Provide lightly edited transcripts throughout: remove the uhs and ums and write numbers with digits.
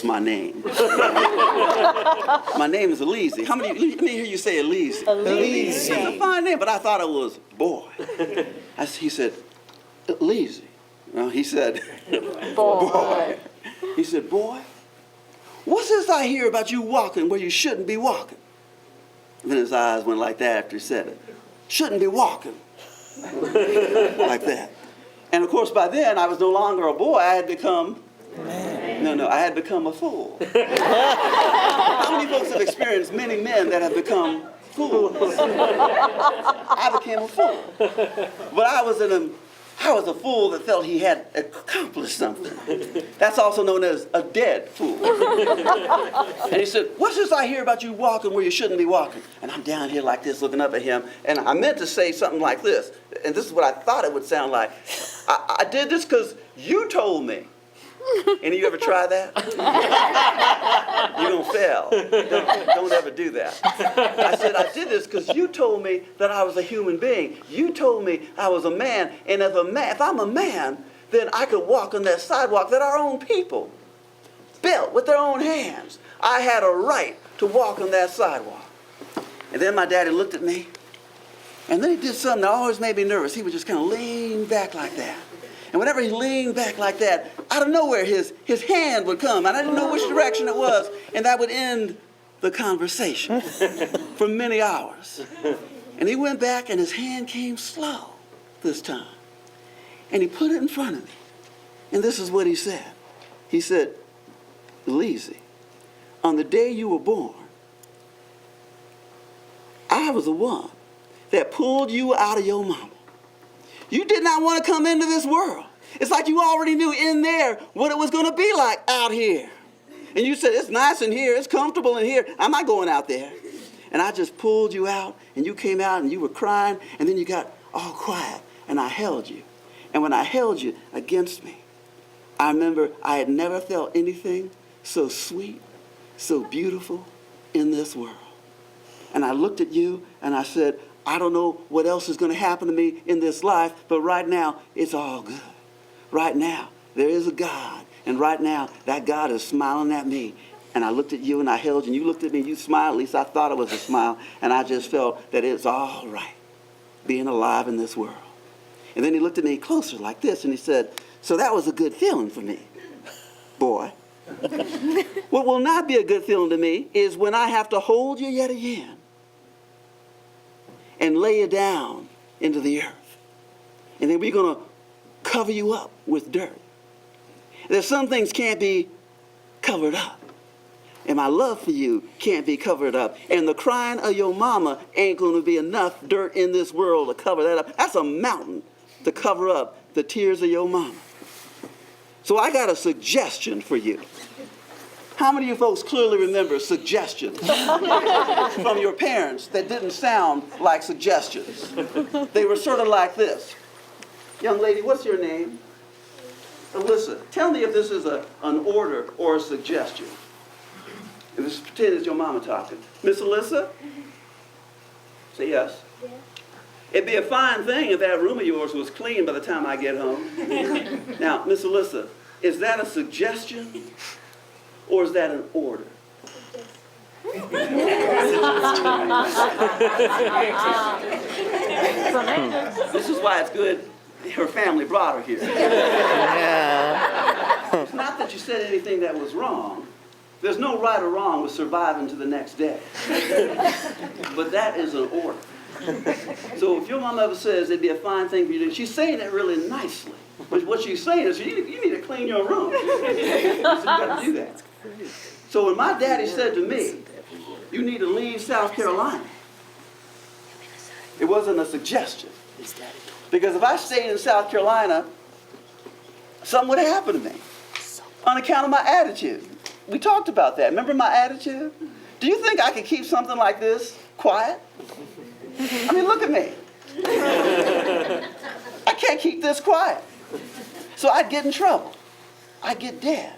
my name. My name is Elise. How many? Let me hear you say Elise. Elise. It's a fine name, but I thought it was boy. He said, Elise. No, he said, boy. He said, boy, what's this I hear about you walking where you shouldn't be walking? And then his eyes went like that after he said it. Shouldn't be walking. Like that. And of course, by then, I was no longer a boy. I had become, I had become a fool. How many folks have experienced many men that have become fools? I became a fool. But I was a fool that felt he had accomplished something. That's also known as a dead fool. And he said, what's this I hear about you walking where you shouldn't be walking? And I'm down here like this looking up at him. And I meant to say something like this. And this is what I thought it would sound like. I did this because you told me. Any of you ever try that? You're going to fail. Don't ever do that. I said, I did this because you told me that I was a human being. You told me I was a man. And if I'm a man, then I could walk on that sidewalk that our own people built with their own hands. I had a right to walk on that sidewalk. And then my daddy looked at me. And then he did something that always made me nervous. He would just kind of lean back like that. And whenever he leaned back like that, out of nowhere, his hand would come. And I didn't know which direction it was. And that would end the conversation for many hours. And he went back, and his hand came slow this time. And he put it in front of me. And this is what he said. He said, Elise, on the day you were born, I was the one that pulled you out of your mama. You did not want to come into this world. It's like you already knew in there what it was going to be like out here. And you said, it's nice in here, it's comfortable in here. I'm not going out there. And I just pulled you out, and you came out, and you were crying, and then you got all quiet, and I held you. And when I held you against me, I remember I had never felt anything so sweet, so beautiful in this world. And I looked at you, and I said, I don't know what else is going to happen to me in this life, but right now, it's all good. Right now, there is a God, and right now, that God is smiling at me. And I looked at you, and I held you, and you looked at me, and you smiled. At least I thought it was a smile, and I just felt that it's all right being alive in this world. And then he looked at me closer like this, and he said, so that was a good feeling for me, boy. What will not be a good feeling to me is when I have to hold you yet again and lay you down into the earth. And then we're going to cover you up with dirt. There's some things can't be covered up. And my love for you can't be covered up. And the crying of your mama ain't going to be enough dirt in this world to cover that up. That's a mountain to cover up the tears of your mama. So I got a suggestion for you. How many of you folks clearly remember suggestions from your parents that didn't sound like suggestions? They were sort of like this. Young lady, what's your name? Alyssa. Tell me if this is an order or a suggestion. Let's pretend it's your mama talking. Miss Alyssa? Say yes. Yes. It'd be a fine thing if that room of yours was clean by the time I get home. Now, Miss Alyssa, is that a suggestion or is that an order? This is why it's good her family brought her here. It's not that you said anything that was wrong. There's no right or wrong with surviving to the next day. But that is an order. So if your mom ever says it'd be a fine thing for you to do, she's saying it really nicely. But what she's saying is you need to clean your room. So you got to do that. So when my daddy said to me, you need to leave South Carolina, it wasn't a suggestion. Because if I stayed in South Carolina, something would happen to me on account of my attitude. We talked about that. Remember my attitude? Do you think I could keep something like this quiet? I mean, look at me. I can't keep this quiet. So I'd get in trouble. I'd get dead.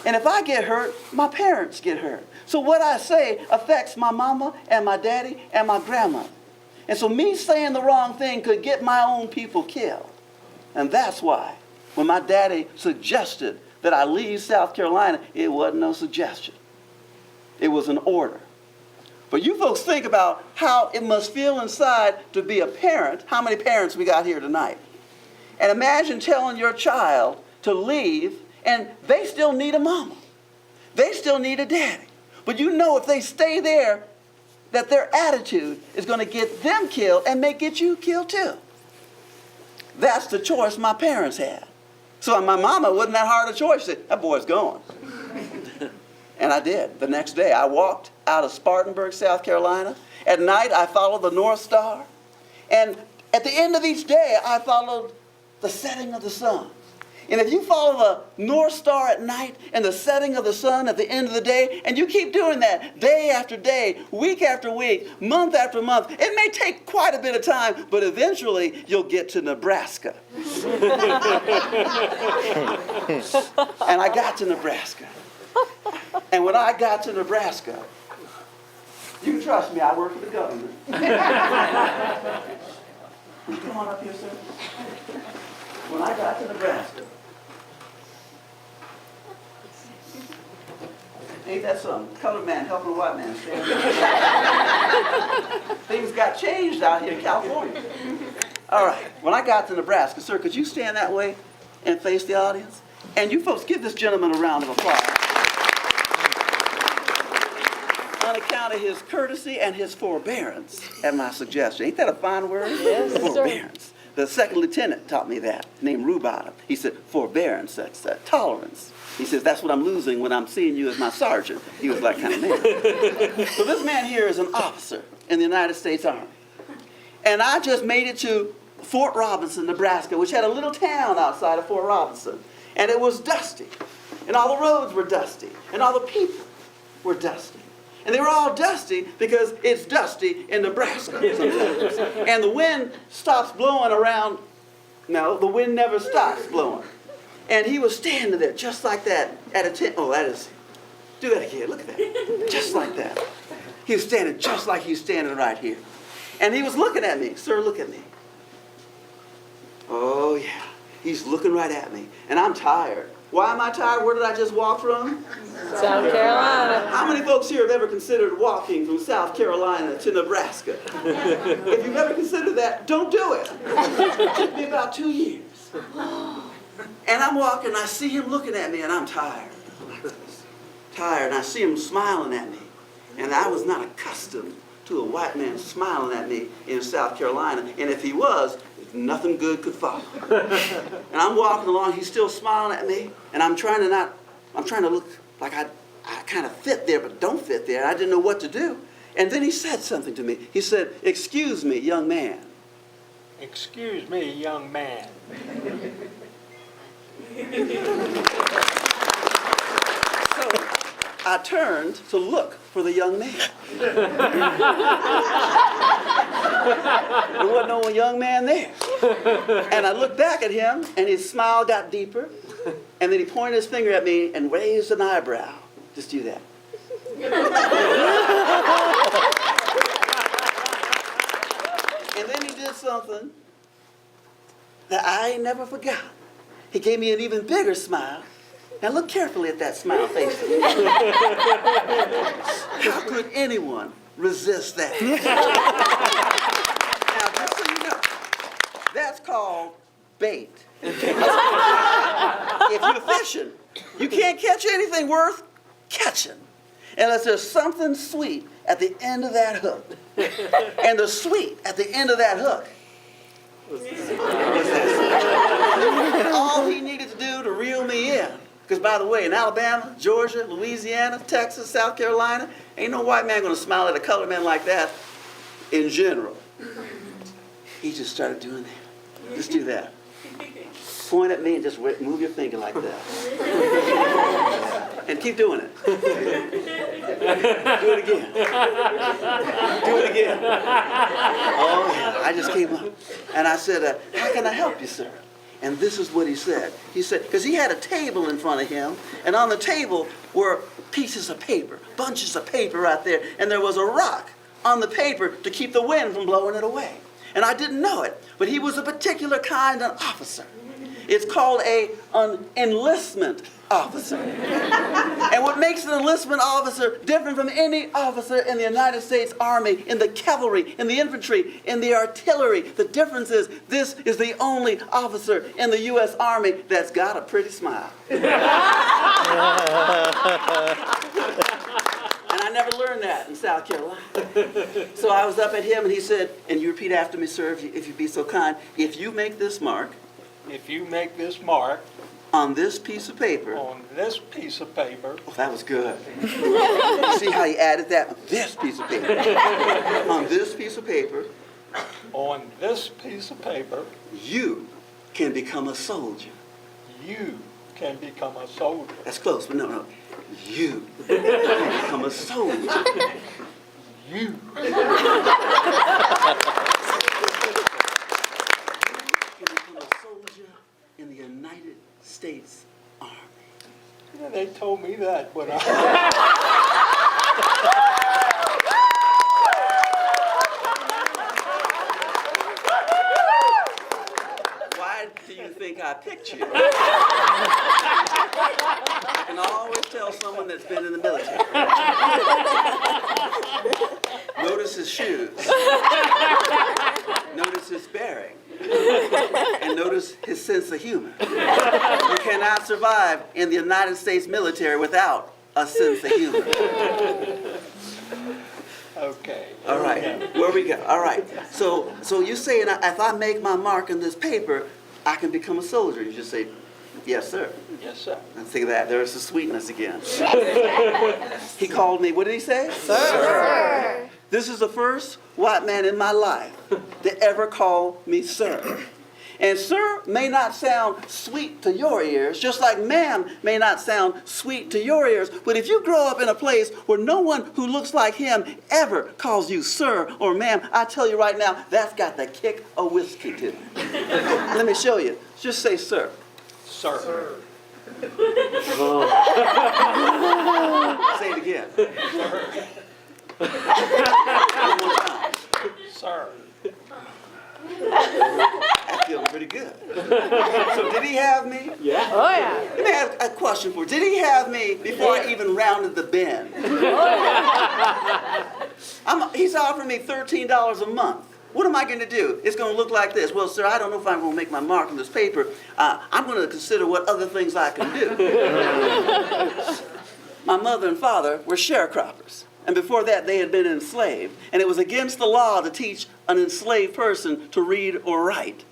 And if I get hurt, my parents get hurt. So what I say affects my mama and my daddy and my grandmother. And so me saying the wrong thing could get my own people killed. And that's why when my daddy suggested that I leave South Carolina, it wasn't no suggestion. It was an order. But you folks think about how it must feel inside to be a parent. How many parents we got here tonight? And imagine telling your child to leave, and they still need a mama. They still need a daddy. But you know if they stay there, that their attitude is going to get them killed and may get you killed too. That's the choice my parents had. So my mama wasn't that hard a choice. She said, that boy's going. And I did. The next day, I walked out of Spartanburg, South Carolina. At night, I followed the North Star. And at the end of each day, I followed the setting of the sun. And if you follow the North Star at night and the setting of the sun at the end of the day, and you keep doing that day after day, week after week, month after month, it may take quite a bit of time, but eventually you'll get to Nebraska. And I got to Nebraska. And when I got to Nebraska, you can trust me, I work for the government. Will you come on up here, sir? When I got to Nebraska, ain't that something? Colored man helping a white man stand up. Things got changed out here in California. All right, when I got to Nebraska, sir, could you stand that way and face the audience? And you folks give this gentleman a round of applause. On account of his courtesy and his forbearance at my suggestion. Ain't that a fine word? Yes, forbearance. Sir. The second lieutenant taught me that, named Rubottom. He said, forbearance, that's tolerance. He says, that's what I'm losing when I'm seeing you as my sergeant. He was that kind of man. So this man here is an officer in the United States Army. And I just made it to Fort Robinson, Nebraska, which had a little town outside of Fort Robinson. And it was dusty. And all the roads were dusty. And all the people were dusty. And they were all dusty because it's dusty in Nebraska sometimes. And the wind stops blowing around. No, the wind never stops blowing. And he was standing there just like that at a tent. Oh, that is, do that again. Look at that. Just like that. He was standing just like he's standing right here. And he was looking at me. Sir, look at me. Oh, yeah. He's looking right at me. And I'm tired. Why am I tired? Where did I just walk from? South Carolina. How many folks here have ever considered walking from South Carolina to Nebraska? If you've ever considered that, don't do it. It took me about 2 years. And I'm walking, and I see him looking at me, and I'm tired. Tired, and I see him smiling at me. And I was not accustomed to a white man smiling at me in South Carolina. And if he was, nothing good could follow. And I'm walking along, he's still smiling at me, and I'm trying to look like I kind of fit there, but don't fit there. I didn't know what to do. And then he said something to me. He said, "Excuse me, young man." Excuse me, young man. So I turned to look for the young man. There wasn't no young man there. And I looked back at him, and his smile got deeper. And then he pointed his finger at me and raised an eyebrow. Just do that. And then he did something that I ain't never forgot. He gave me an even bigger smile. Now look carefully at that smile face. How could anyone resist that? Now, just so you know, that's called bait. If you're fishing, you can't catch anything worth catching unless there's something sweet at the end of that hook. And the sweet at the end of that hook was that. And all he needed to do to reel me in, because by the way, in Alabama, Georgia, Louisiana, Texas, South Carolina, ain't no white man going to smile at a colored man like that in general. He just started doing that. Just do that. Point at me and just move your finger like that. And keep doing it. Do it again. Do it again. Oh, yeah. I just came up. And I said, how can I help you, sir? And this is what he said. He said, because he had a table in front of him, and on the table were pieces of paper, bunches of paper right there, and there was a rock on the paper to keep the wind from blowing it away. And I didn't know it, but he was a particular kind of officer. It's called an enlistment officer. And what makes an enlistment officer different from any officer in the United States Army, in the cavalry, in the infantry, in the artillery, the difference is this is the only officer in the U.S. Army that's got a pretty smile. And I never learned that in South Carolina. So I was up at him and he said, and you repeat after me, sir, if you'd be so kind, if you make this mark If you make this mark on this piece of paper. on this piece of paper, Oh, that was good. See how he added that? On this piece of paper. On this piece of paper, on this piece of paper, you can become a soldier. you can become a soldier. That's close, but no. You can become a soldier. You. You can become a soldier in the United States Army. Yeah, they told me that when I... Why do you think I picked you? I can always tell someone that's been in the military. Notice his shoes. Notice his bearing. And notice his sense of humor. You cannot survive in the United States military without a sense of humor. Okay. All right, where we go? All right. So you're saying if I make my mark on this paper, I can become a soldier? You just say, yes, sir. Yes, sir. And think of that. There's the sweetness again. He called me. What did he say? Sir. This is the first white man in my life to ever call me sir. And sir may not sound sweet to your ears, just like ma'am may not sound sweet to your ears. But if you grow up in a place where no one who looks like him ever calls you sir or ma'am, I tell you right now, that's got the kick of whiskey to it. Let me show you. Just say sir. Sir. Say it again. Sir. One more time. Sir. That's feeling pretty good. So did he have me? Yeah. Oh, yeah. Let me have a question for you. Did he have me before I even rounded the bend? He's offering me $13 a month. What am I going to do? It's going to look like this. Well, sir, I don't know if I'm going to make my mark on this paper. I'm going to consider what other things I can do. My mother and father were sharecroppers. And before that, they had been enslaved. And it was against the law to teach an enslaved person to read or write.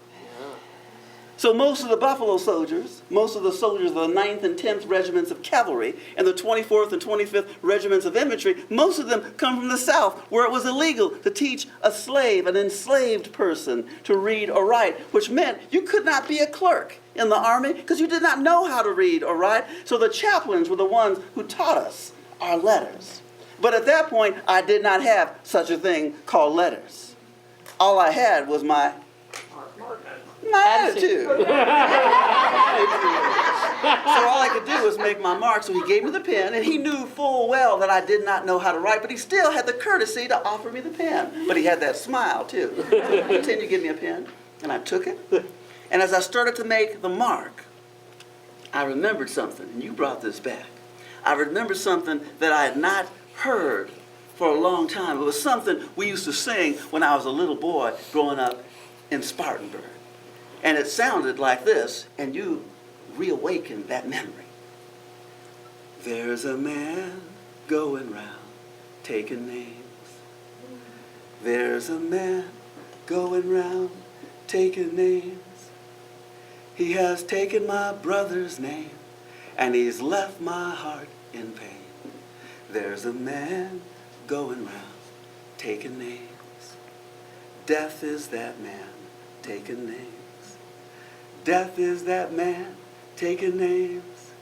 So most of the Buffalo soldiers, most of the soldiers of the 9th and 10th regiments of cavalry, and the 24th and 25th regiments of infantry, most of them come from the South, where it was illegal to teach a slave, an enslaved person, to read or write, which meant you could not be a clerk in the army because you did not know how to read or write. So the chaplains were the ones who taught us our letters. But at that point, I did not have such a thing called letters. All I had was my attitude. So all I could do was make my mark. So he gave me the pen, and he knew full well that I did not know how to write, but he still had the courtesy to offer me the pen. But he had that smile, too. Continue to give me a pen, and I took it. And as I started to make the mark, I remembered something, and you brought this back. I remembered something that I had not heard for a long time. It was something we used to sing when I was a little boy growing up in Spartanburg. And it sounded like this, and you reawakened that memory. There's a man going round taking names. There's a man going round taking names. He has taken my brother's name, and he's left my heart in pain. There's a man going round taking names. Death is that man taking names. Death is that man taking names.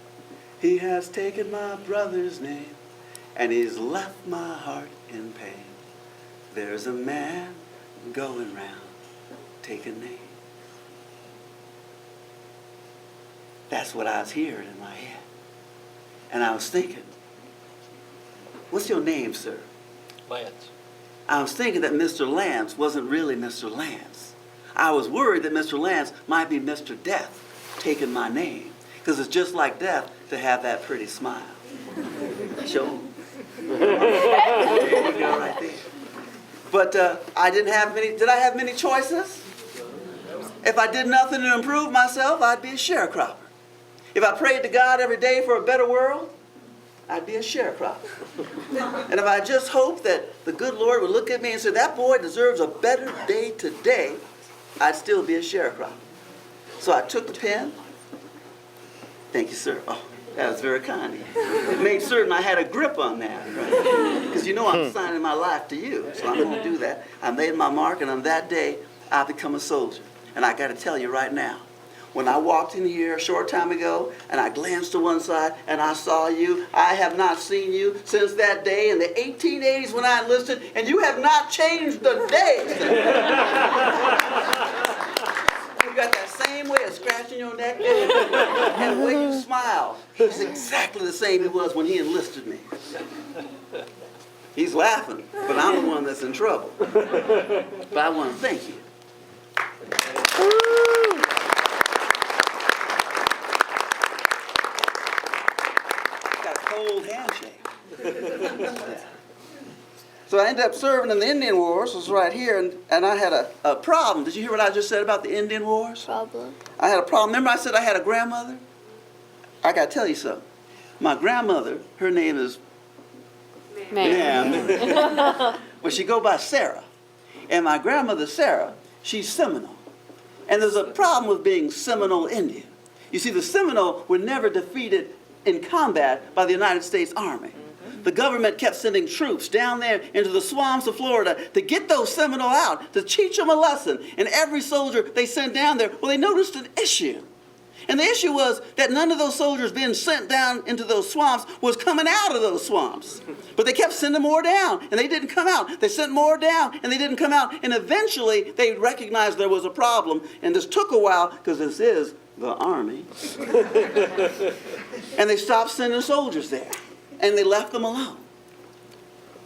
He has taken my brother's name, and he's left my heart in pain. There's a man going round taking names. That's what I was hearing in my head. And I was thinking, what's your name, sir? Lance. I was thinking that Mr. Lance wasn't really Mr. Lance. I was worried that Mr. Lance might be Mr. Death taken my name. Because it's just like death to have that pretty smile. Show. There you go, right there. But I didn't have many. Did I have many choices? If I did nothing to improve myself, I'd be a sharecropper. If I prayed to God every day for a better world, I'd be a sharecropper. And if I just hoped that the good Lord would look at me and say, that boy deserves a better day today, I'd still be a sharecropper. So I took the pen. Thank you, sir. Oh, that was very kind of you. It made certain I had a grip on that, right? Because you know I'm signing my life to you, so I'm going to do that. I made my mark, and on that day, I become a soldier. And I got to tell you right now, when I walked in here a short time ago, and I glanced to one side, and I saw you, I have not seen you since that day in the 1880s when I enlisted, and you have not changed a day. You got that same way of scratching your neck, and the way you smile, he's exactly the same he was when he enlisted me. He's laughing, but I'm the one that's in trouble. But I want to thank you. Got a cold handshake. So I ended up serving in the Indian Wars. It was right here, and I had a problem. Did you hear what I just said about the Indian Wars? Problem. I had a problem. Remember I said I had a grandmother? I got to tell you something. My grandmother, her name is Ma'am. Well, she go by Sarah. And my grandmother, Sarah, she's Seminole. And there's a problem with being Seminole Indian. You see, the Seminole were never defeated in combat by the United States Army. The government kept sending troops down there into the swamps of Florida to get those Seminole out, to teach them a lesson. And every soldier they sent down there, well, they noticed an issue. And the issue was that none of those soldiers being sent down into those swamps was coming out of those swamps. But they kept sending more down, and they didn't come out. They sent more down, and they didn't come out. And eventually, they recognized there was a problem. And this took a while, because this is the Army. And they stopped sending soldiers there. And they left them alone.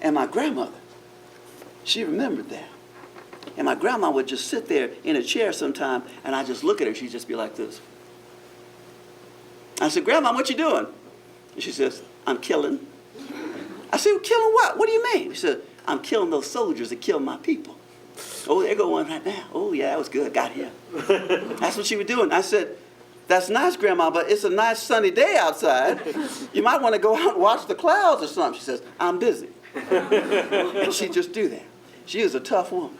And my grandmother, she remembered that. And my grandma would just sit there in a chair sometime, and I'd just look at her, she'd just be like this. I said, Grandma, what you doing? And she says, I'm killing. I said, well, killing what? What do you mean? She said, I'm killing those soldiers that killed my people. Oh, there go one right now. Oh, yeah, that was good. Got him. That's what she was doing. I said, that's nice, Grandma, but it's a nice sunny day outside. You might want to go out and watch the clouds or something. She says, I'm busy. And she'd just do that. She is a tough woman.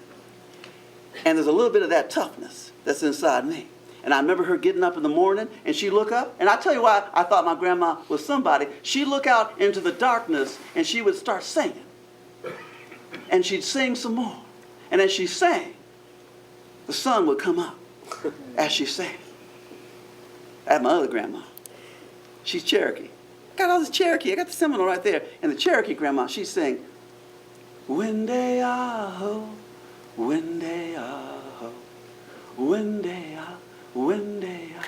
And there's a little bit of that toughness that's inside me. And I remember her getting up in the morning, and she'd look up. And I'll tell you why I thought my grandma was somebody. She'd look out into the darkness, and she would start singing. And she'd sing some more. And as she sang, the sun would come up as she sang. I had my other grandma. She's Cherokee. I got all this Cherokee. I got the Seminole right there. And the Cherokee grandma, she'd sing, Wende-ah-ho, Wende-ah-ho, Wende-ah, Wende-ah,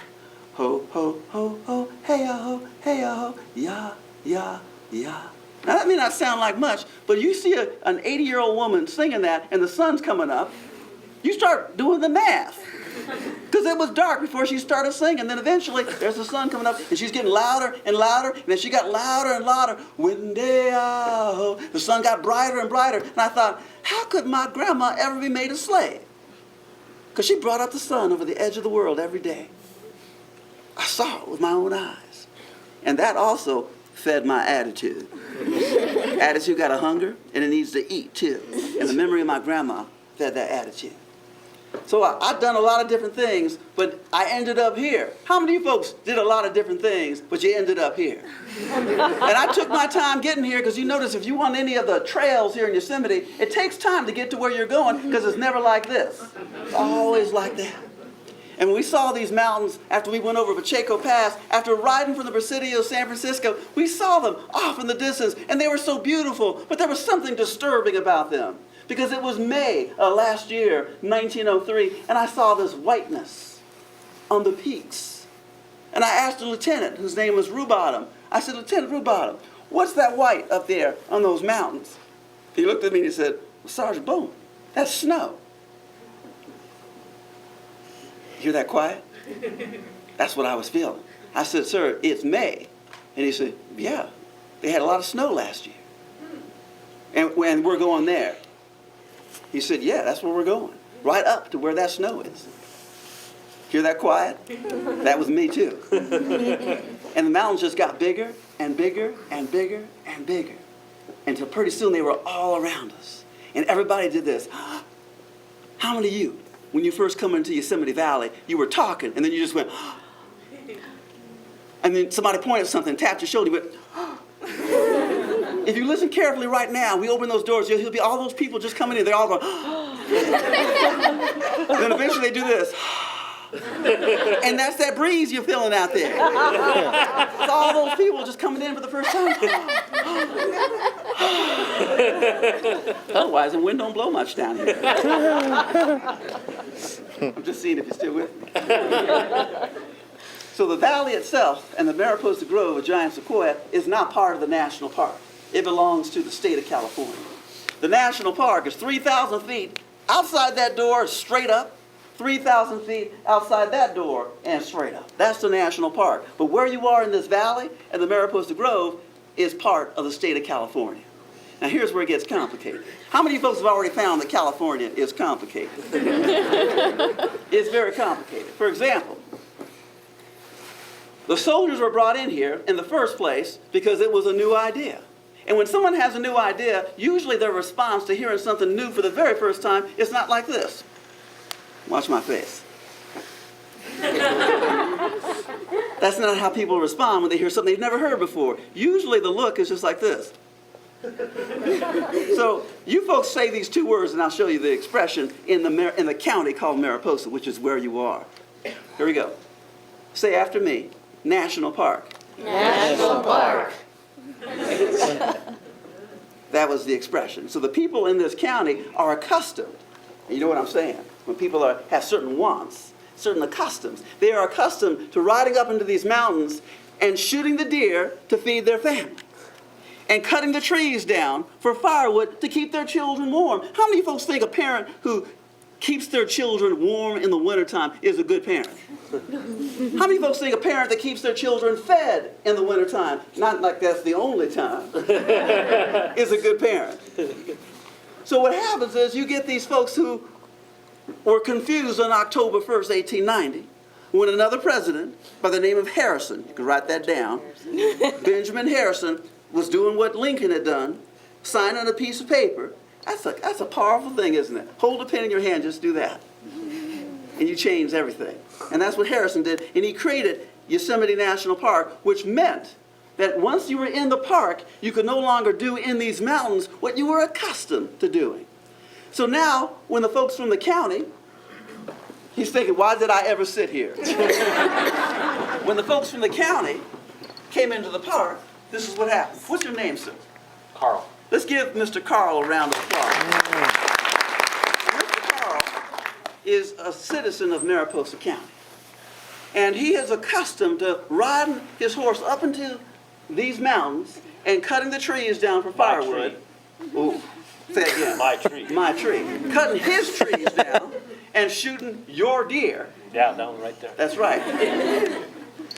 ho, ho, ho, ho, hey-ah-ho, hey-ah-ho, ya, ya, ya. Now that may not sound like much, but you see an 80-year-old woman singing that and the sun's coming up, you start doing the math. Because it was dark before she started singing. Then eventually, there's the sun coming up, and she's getting louder and louder. And then she got louder and louder. Wende-ah-ho. The sun got brighter and brighter. And I thought, how could my grandma ever be made a slave? Because she brought up the sun over the edge of the world every day. I saw it with my own eyes. And that also fed my attitude. Attitude got a hunger, and it needs to eat too. And the memory of my grandma fed that attitude. So I've done a lot of different things, but I ended up here. How many of you folks did a lot of different things, but you ended up here? And I took my time getting here, because you notice if you want any of the trails here in Yosemite, it takes time to get to where you're going, because it's never like this. It's always like that. And when we saw these mountains after we went over Pacheco Pass, after riding from the Presidio, San Francisco, we saw them off in the distance, and they were so beautiful, but there was something disturbing about them. Because it was May last year, 1903, and I saw this whiteness on the peaks. And I asked the lieutenant, whose name was Rubottom, I said, Lieutenant Rubottom, what's that white up there on those mountains? He looked at me and he said, well, Sergeant Bowman, that's snow. You hear that quiet? That's what I was feeling. I said, sir, it's May. And he said, yeah, they had a lot of snow last year. And we're going there. He said, yeah, that's where we're going. Right up to where that snow is. Hear that quiet? That was me too. And the mountains just got bigger and bigger and bigger and bigger. Until pretty soon they were all around us. And everybody did this. How many of you, when you first come into Yosemite Valley, you were talking and then you just went, and then somebody pointed at something, tapped your shoulder, you went, if you listen carefully right now, we open those doors, you'll be all those people just coming in, they're all going, then eventually they do this. And that's that breeze you're feeling out there. It's all those people just coming in for the first time. Otherwise, the wind don't blow much down here. I'm just seeing if you're still with me. So the valley itself and the Mariposa Grove, a giant sequoia, is not part of the national park. It belongs to the state of California. The national park is 3,000 feet outside that door, straight up. 3,000 feet outside that door and straight up. That's the national park. But where you are in this valley and the Mariposa Grove is part of the state of California. Now here's where it gets complicated. How many folks have already found that California is complicated? It's very complicated. For example, the soldiers were brought in here in the first place because it was a new idea. And when someone has a new idea, usually their response to hearing something new for the very first time is not like this. Watch my face. That's not how people respond when they hear something they've never heard before. Usually the look is just like this. So you folks say these two words and I'll show you the expression in the county called Mariposa, which is where you are. Here we go. Say after me, National Park. National Park. That was the expression. So the people in this county are accustomed. And you know what I'm saying? When people have certain wants, certain customs, they are accustomed to riding up into these mountains and shooting the deer to feed their family. And cutting the trees down for firewood to keep their children warm. How many folks think a parent who keeps their children warm in the wintertime is a good parent? How many folks think a parent that keeps their children fed in the wintertime, not like that's the only time, is a good parent? So what happens is you get these folks who were confused on October 1st, 1890, when another president by the name of Harrison, you can write that down, Benjamin Harrison, was doing what Lincoln had done, signing a piece of paper. That's a powerful thing, isn't it? Hold a pen in your hand, just do that. And you change everything. And that's what Harrison did. And he created Yosemite National Park, which meant that once you were in the park, you could no longer do in these mountains what you were accustomed to doing. So now, when the folks from the county, he's thinking, why did I ever sit here? When the folks from the county came into the park, this is what happened. What's your name, sir? Carl. Let's give Mr. Carl a round of applause. Mr. Carl is a citizen of Mariposa County. And he is accustomed to riding his horse up into these mountains and cutting the trees down for firewood. Ooh, say it again. My tree. My tree. Cutting his trees down and shooting your deer. Yeah, down right there. That's right.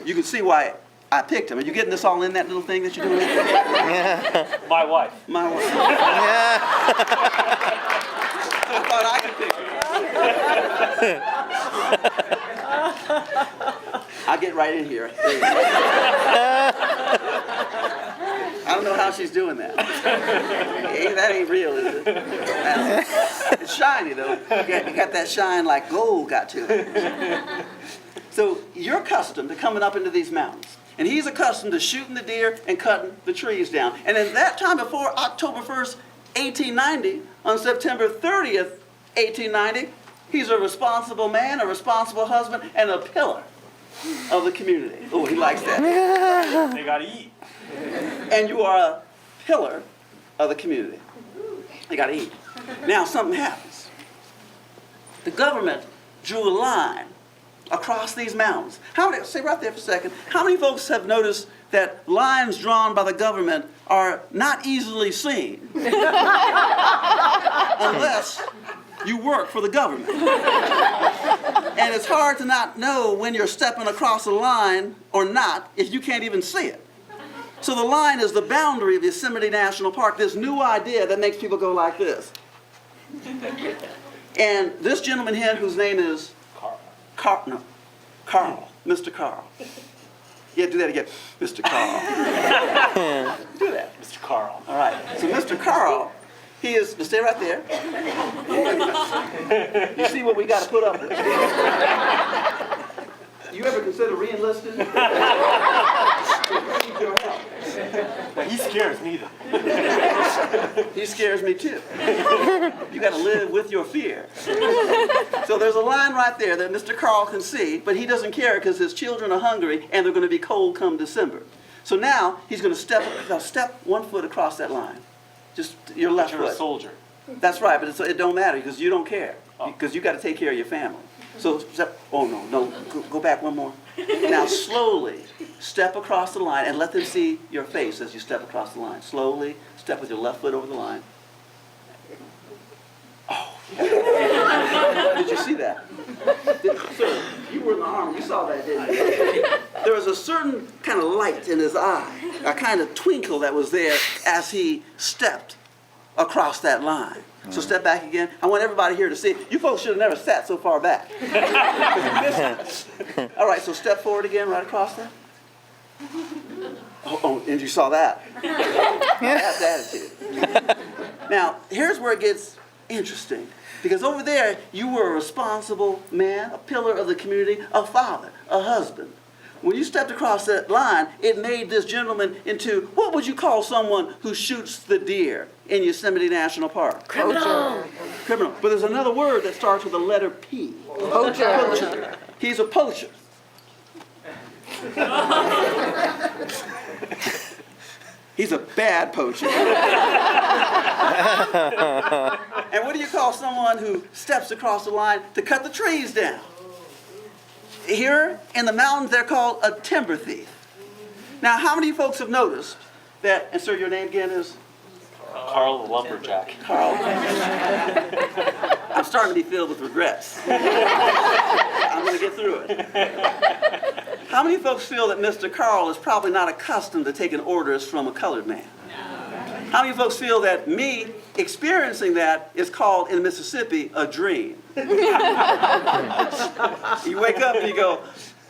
You can see why I picked him. Are you getting this all in that little thing that you're doing? My wife. My wife. I thought I could pick her. I'll get right in here. There you go. I don't know how she's doing that. That ain't real, is it? It's shiny, though. You got that shine like gold got to it. So you're accustomed to coming up into these mountains. And he's accustomed to shooting the deer and cutting the trees down. And at that time, before October 1st, 1890, on September 30th, 1890, he's a responsible man, a responsible husband, and a pillar of the community. Oh, he likes that. They gotta eat. And you are a pillar of the community. They got to eat. Now, something happens. The government drew a line across these mountains. Stay right there for a second. How many folks have noticed that lines drawn by the government are not easily seen unless You work for the government. And it's hard to not know when you're stepping across the line or not if you can't even see it. So the line is the boundary of Yosemite National Park, this new idea that makes people go like this. And this gentleman here, whose name is Carl, Mr. Carl. Yeah, do that again, Mr. Carl. Do that. Mr. Carl. All right, so Mr. Carl, he is, stay right there. You see what we got to put up with. You ever consider re-enlisting? We need your help. He scares me though. He scares me too. You got to live with your fear. So there's a line right there that Mr. Carl can see, but he doesn't care because his children are hungry and they're going to be cold come December. So now he's going to step 1 foot across that line. Just your left You're foot. a soldier. That's right, but it don't matter because you don't care. Because you got to take care of your family. So, oh no, go back one more. Now slowly step across the line and let them see your face as you step across the line. Slowly step with your left foot over the line. Oh, did you see that? Sir, you were in the army, you saw that, didn't you? There was a certain kind of light in his eye, a kind of twinkle that was there as he stepped across that line. So step back again. I want everybody here to see. You folks should have never sat so far back. All right, so step forward again, right across there. Oh, and you saw that. That's attitude. Now, here's where it gets interesting. Because over there, you were a responsible man, a pillar of the community, a father, a husband. When you stepped across that line, it made this gentleman into, what would you call someone who shoots the deer in Yosemite National Park? Criminal. Criminal. But there's another word that starts with the letter P. Poacher. He's a poacher. He's a bad poacher. And what do you call someone who steps across the line to cut the trees down? Here in the mountains, they're called a timber thief. Now, how many folks have noticed that, and sir, your name again is? Carl the lumberjack. Carl. I'm starting to be filled with regrets. I'm going to get through it. How many folks feel that Mr. Carl is probably not accustomed to taking orders from a colored man? How many folks feel that me experiencing that is called in Mississippi a dream? You wake up and you go,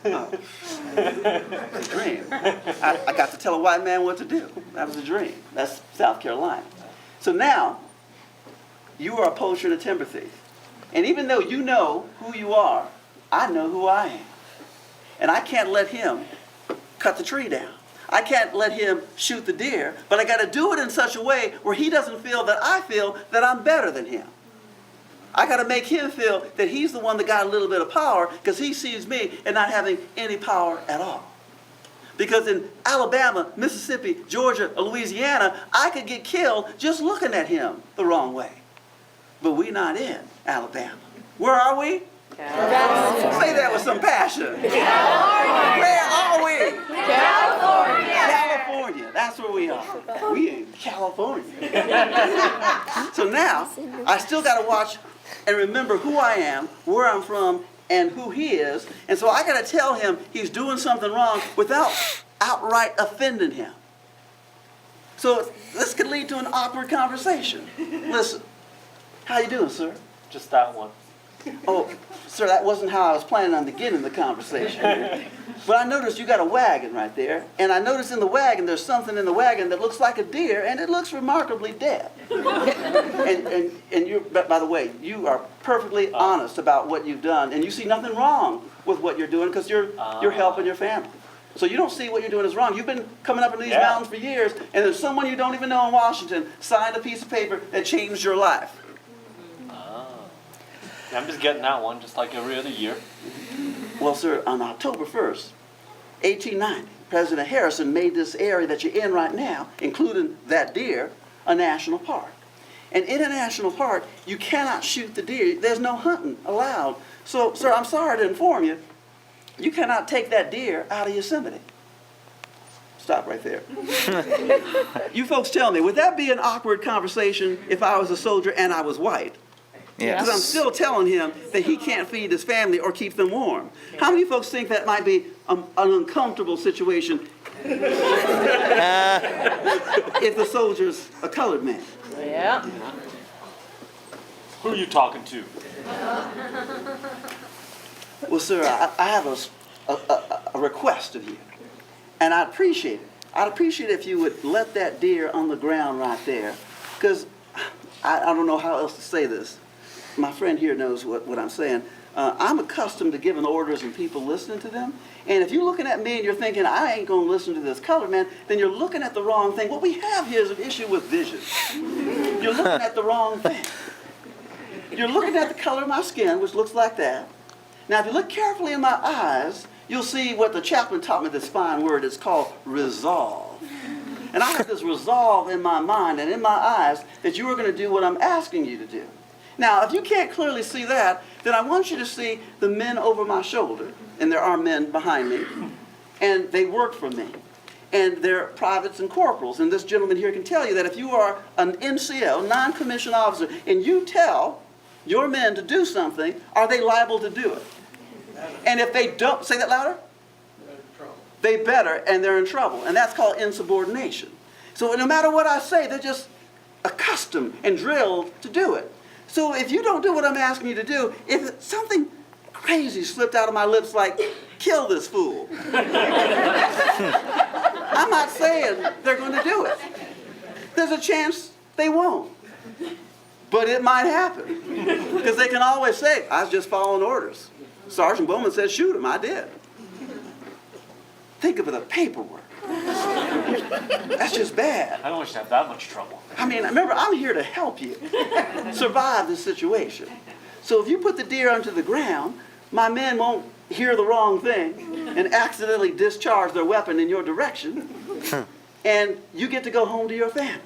oh, it's a dream. I got to tell a white man what to do. That was a dream. That's South Carolina. So now, you are a poacher and a timber thief. And even though you know who you are, I know who I am. And I can't let him cut the tree down. I can't let him shoot the deer, but I got to do it in such a way where he doesn't feel that I feel that I'm better than him. I got to make him feel that he's the one that got a little bit of power because he sees me and not having any power at all. Because in Alabama, Mississippi, Georgia, or Louisiana, I could get killed just looking at him the wrong way. But we're not in Alabama. Where are we? California. Say that with some passion. California. Where are we? California. California. That's where we are. We in California. So now, I still got to watch and remember who I am, where I'm from, and who he is. And so I got to tell him he's doing something wrong without outright offending him. So this could lead to an awkward conversation. Listen, how you doing, sir? Just that one. Oh, sir, that wasn't how I was planning on beginning the conversation. But I noticed you got a wagon right there, and I noticed in the wagon there's something in the wagon that looks like a deer, and it looks remarkably dead. And you, by the way, you are perfectly honest about what you've done, and you see nothing wrong with what you're doing because you're helping your family. So you don't see what you're doing is wrong. You've been coming up into these mountains for years, and there's someone you don't even know in Washington signed a piece of paper that changed your life. I'm just getting that one, just like every other year. Well, sir, on October 1st, 1890, President Harrison made this area that you're in right now, including that deer, a national park. And in a national park, you cannot shoot the deer. There's no hunting allowed. So, sir, I'm sorry to inform you, you cannot take that deer out of Yosemite. Stop right there. You folks tell me, would that be an awkward conversation if I was a soldier and I was white? Because I'm still telling him that he can't feed his family or keep them warm. How many folks think that might be an uncomfortable situation if the soldier's a colored man? Yeah. Who are you talking to? Well, sir, I have a request of you, and I'd appreciate it. I'd appreciate it if you would let that deer on the ground right there, because I don't know how else to say this. My friend here knows what I'm saying. I'm accustomed to giving orders and people listening to them. And if you're looking at me and you're thinking, I ain't going to listen to this colored man, then you're looking at the wrong thing. What we have here is an issue with vision. You're looking at the wrong thing. You're looking at the color of my skin, which looks like that. Now, if you look carefully in my eyes, you'll see what the chaplain taught me, this fine word. It's called resolve. And I have this resolve in my mind and in my eyes that you are going to do what I'm asking you to do. Now, if you can't clearly see that, then I want you to see the men over my shoulder, and there are men behind me, and they work for me. And they're privates and corporals. And this gentleman here can tell you that if you are an NCO, non-commissioned officer, and you tell your men to do something, are they liable to do it? And if they don't, say that louder? They better, and they're in trouble. And that's called insubordination. So no matter what I say, they're just accustomed and drilled to do it. So if you don't do what I'm asking you to do, if something crazy slipped out of my lips like, kill this fool, I'm not saying they're going to do it. There's a chance they won't. But it might happen. Because they can always say, I was just following orders. Sergeant Bowman said shoot him. I did. Think of the paperwork. That's just bad. I don't wish to have that much trouble. I mean, remember, I'm here to help you survive this situation. So if you put the deer onto the ground, my men won't hear the wrong thing and accidentally discharge their weapon in your direction, and you get to go home to your family.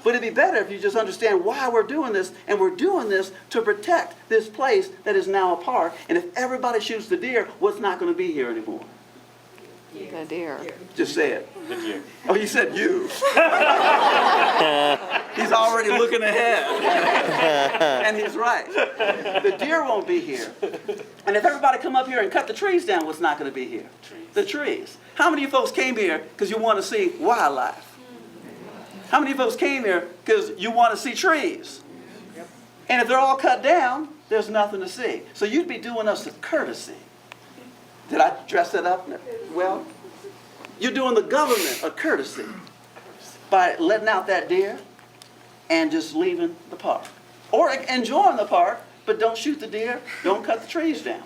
But it'd be better if you just understand why we're doing this, and we're doing this to protect this place that is now a park. And if everybody shoots the deer, what's not going to be here anymore? The deer. Just say it. The deer. Oh, you said you. He's already looking ahead. And he's right. The deer won't be here. And if everybody come up here and cut the trees down, what's not going to be here? The trees. How many of you folks came here because you want to see wildlife? How many of you folks came here because you want to see trees? And if they're all cut down, there's nothing to see. So you'd be doing us a courtesy. Did I dress that up well? You're doing the government a courtesy by letting out that deer and just leaving the park. Or enjoying the park, but don't shoot the deer, don't cut the trees down.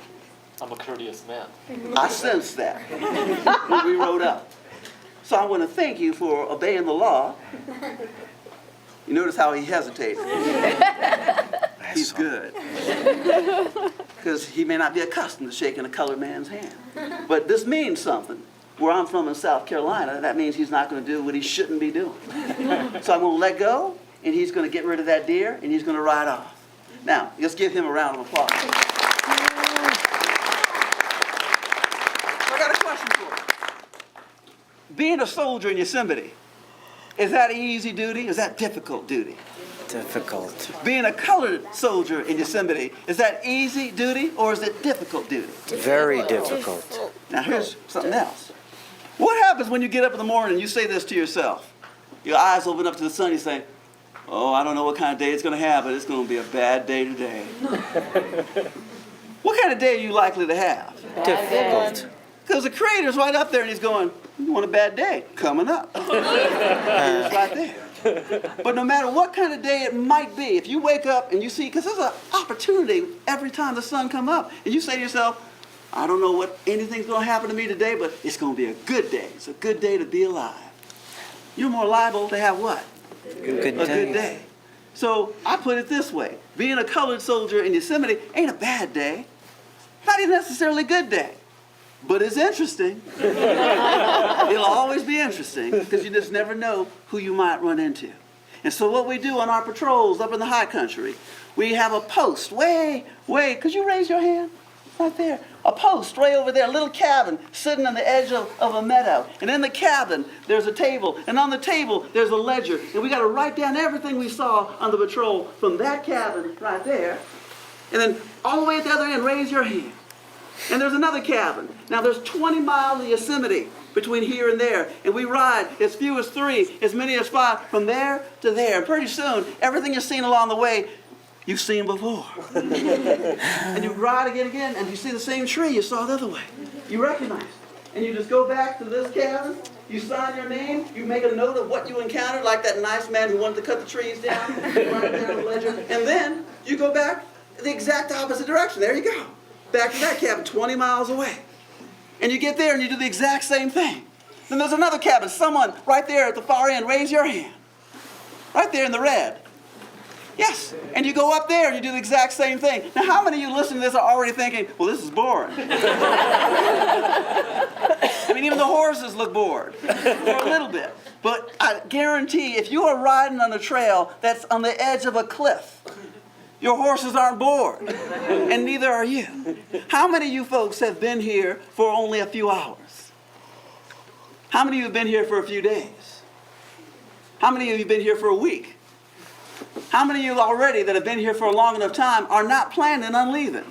I'm a courteous man. I sensed that when we rode up. So I want to thank you for obeying the law. You notice how he hesitated. He's good. Because he may not be accustomed to shaking a colored man's hand. But this means something. Where I'm from in South Carolina, that means he's not going to do what he shouldn't be doing. So I'm going to let go, and he's going to get rid of that deer, and he's going to ride off. Now, let's give him a round of applause. So I got a question for you. Being a soldier in Yosemite, is that easy duty? Is that difficult duty? Difficult. Being a colored soldier in Yosemite, is that easy duty or is it difficult duty? Very difficult. Now here's something else. What happens when you get up in the morning and you say this to yourself? Your eyes open up to the sun, you say, oh, I don't know what kind of day it's going to have, but it's going to be a bad day today. What kind of day are you likely to have? Difficult. Because the Creator's right up there and he's going, you want a bad day? Coming up. It's right there. But no matter what kind of day it might be, if you wake up and you see, because there's an opportunity every time the sun comes up, and you say to yourself, I don't know what anything's going to happen to me today, but it's going to be a good day. It's a good day to be alive. You're more liable to have what? Good A good day. So I put it this way. Being a colored soldier in Yosemite ain't a bad day. Not even necessarily a good day. But it's interesting. It'll always be interesting because you just never know who you might run into. And so what we do on our patrols up in the high country, we have a post way, could you raise your hand? Right there. A post right over there, a little cabin sitting on the edge of a meadow. And in the cabin, there's a table. And on the table, there's a ledger. And we got to write down everything we saw on the patrol from that cabin right there And then all the way at the other end, raise your hand. And there's another cabin. Now there's 20 miles of Yosemite between here and there. And we ride as few as 3, as many as 5, from there to there. And pretty soon, everything you've seen along the way, you've seen before. And you ride again, and you see the same tree you saw the other way. You recognize it. And you just go back to this cabin, you sign your name, you make a note of what you encountered, like that nice man who wanted to cut the trees down, you write it down on the ledger, and then you go back the exact opposite direction. There you go. Back to that cabin 20 miles away. And you get there and you do the exact same thing. Then there's another cabin. Someone right there at the far end, raise your hand. Right there in the red. Yes. And you go up there and you do the exact same thing. Now, how many of you listening to this are already thinking, well, this is boring? I mean, even the horses look bored for a little bit. But I guarantee if you are riding on a trail that's on the edge of a cliff, your horses aren't bored, and neither are you. How many of you folks have been here for only a few hours? How many of you have been here for a few days? How many of you have been here for a week? How many of you already that have been here for a long enough time are not planning on leaving?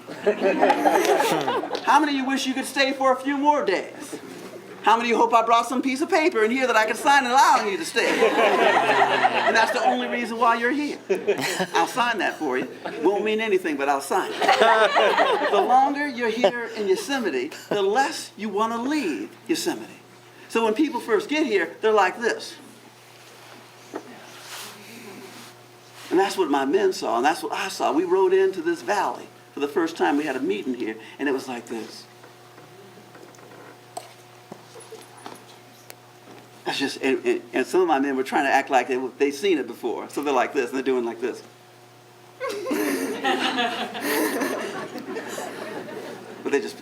How many of you wish you could stay for a few more days? How many of you hope I brought some piece of paper in here that I could sign allowing you to stay? And that's the only reason why you're here. I'll sign that for you. Won't mean anything, but I'll sign it. The longer you're here in Yosemite, the less you want to leave Yosemite. So when people first get here, they're like this. And that's what my men saw, and that's what I saw. We rode into this valley for the first time. We had a meeting here, and it was like this. That's just, and some of my men were trying to act like they'd seen it before. So they're like this, and they're doing like this. But they just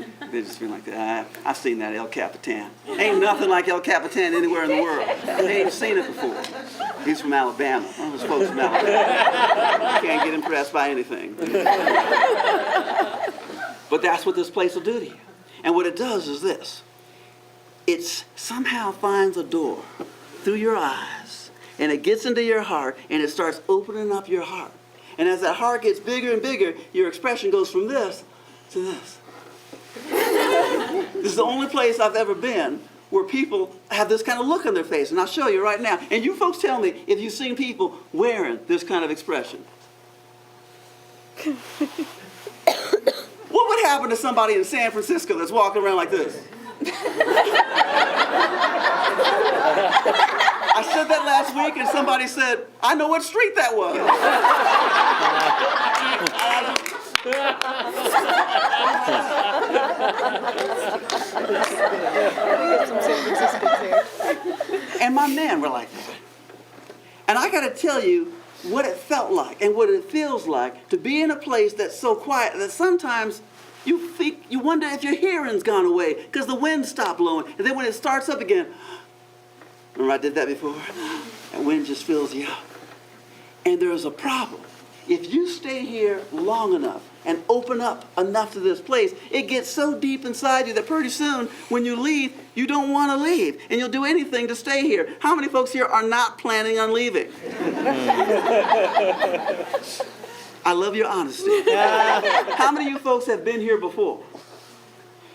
feel like that. I've seen that El Capitan. Ain't nothing like El Capitan anywhere in the world. They ain't seen it before. He's from Alabama. One of those folks from Alabama. Can't get impressed by anything. But that's what this place will do to you. And what it does is this. It somehow finds a door through your eyes, and it gets into your heart, and it starts opening up your heart. And as that heart gets bigger and bigger, your expression goes from this to this. This is the only place I've ever been where people have this kind of look on their face, and I'll show you right now. And you folks tell me if you've seen people wearing this kind of expression. What would happen to somebody in San Francisco that's walking around like this? I said that last week, and somebody said, I know what street that was. And my men were like that. And I got to tell you what it felt like and what it feels like to be in a place that's so quiet that sometimes you wonder if your hearing's gone away because the wind stopped blowing. And then when it starts up again, remember I did that before? That wind just fills you up. And there's a problem. If you stay here long enough and open up enough to this place, it gets so deep inside you that pretty soon when you leave, you don't want to leave. And you'll do anything to stay here. How many folks here are not planning on leaving? I love your honesty. How many of you folks have been here before?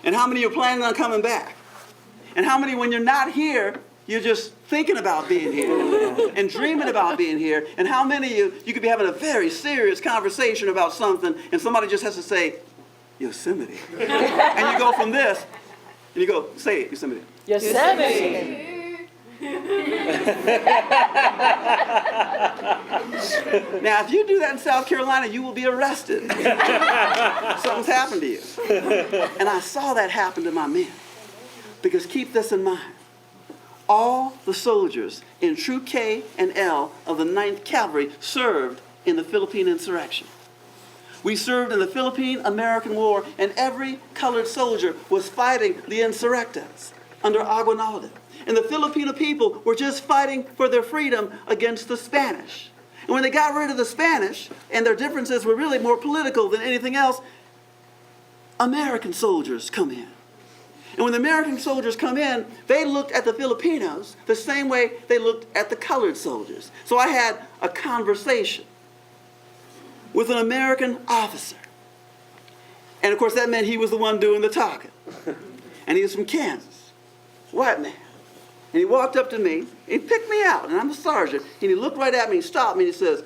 And how many are planning on coming back? And how many, when you're not here, you're just thinking about being here and dreaming about being here? And how many of you could be having a very serious conversation about something and somebody just has to say, Yosemite. And you go from this, and you go, say it, Yosemite. Yosemite. Now, if you do that in South Carolina, you will be arrested. Something's happened to you. And I saw that happen to my men. Because keep this in mind. All the soldiers in Troop K and L of the 9th Cavalry served in the Philippine insurrection. We served in the Philippine-American War, and every colored soldier was fighting the insurrectants under Aguinaldo. And the Filipino people were just fighting for their freedom against the Spanish. And when they got rid of the Spanish, and their differences were really more political than anything else, American soldiers come in. And when the American soldiers come in, they looked at the Filipinos the same way they looked at the colored soldiers. So I had a conversation with an American officer. And of course, that meant he was the one doing the talking. And he was from Kansas, white man. And he walked up to me, and he picked me out, and I'm a sergeant. And he looked right at me and stopped me, and he says,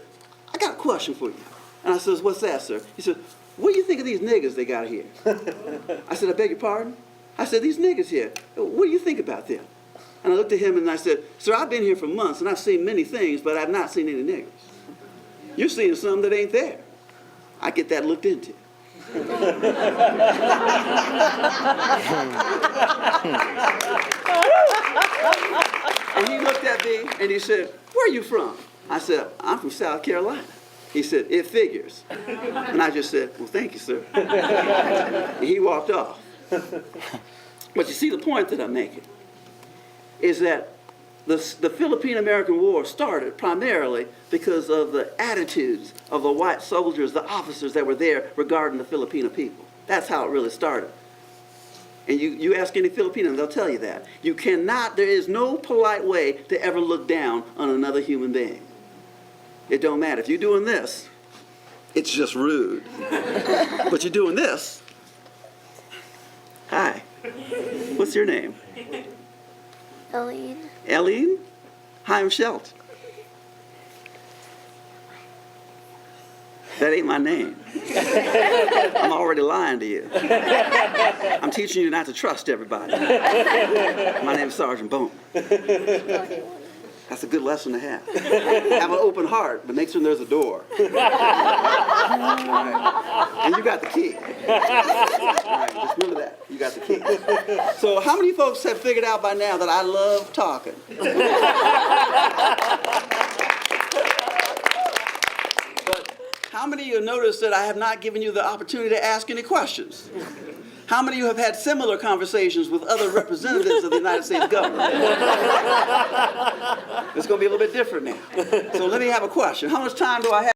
I got a question for you. And I says, what's that, sir? He said, what do you think of these niggas they got here? I said, I beg your pardon? I said, these niggas here, what do you think about them? And I looked at him and I said, sir, I've been here for months, and I've seen many things, but I've not seen any niggas. You're seeing something that ain't there. I get that looked into. And he looked at me and he said, where are you from? I said, I'm from South Carolina. He said, it figures. And I just said, well, thank you, sir. And he walked off. But you see, the point that I'm making is that the Philippine-American War started primarily because of the attitudes of the white soldiers, the officers that were there regarding the Filipino people. That's how it really started. And you ask any Filipino, they'll tell you that. You cannot, there is no polite way to ever look down on another human being. It don't matter. If you're doing this, it's just rude. But you're doing this. Hi. What's your name? Eileen. Eileen? Hi, I'm Shelton. That ain't my name. I'm already lying to you. I'm teaching you not to trust everybody. My name's Sergeant Bowman. That's a good lesson to have. Have an open heart, but make sure there's a door. All right. And you got the key. All right, just remember that. You got the key. So how many folks have figured out by now that I love talking? But how many of you have noticed that I have not given you the opportunity to ask any questions? How many of you have had similar conversations with other representatives of the United States government? It's going to be a little bit different now. So let me have a question. How much time do I have?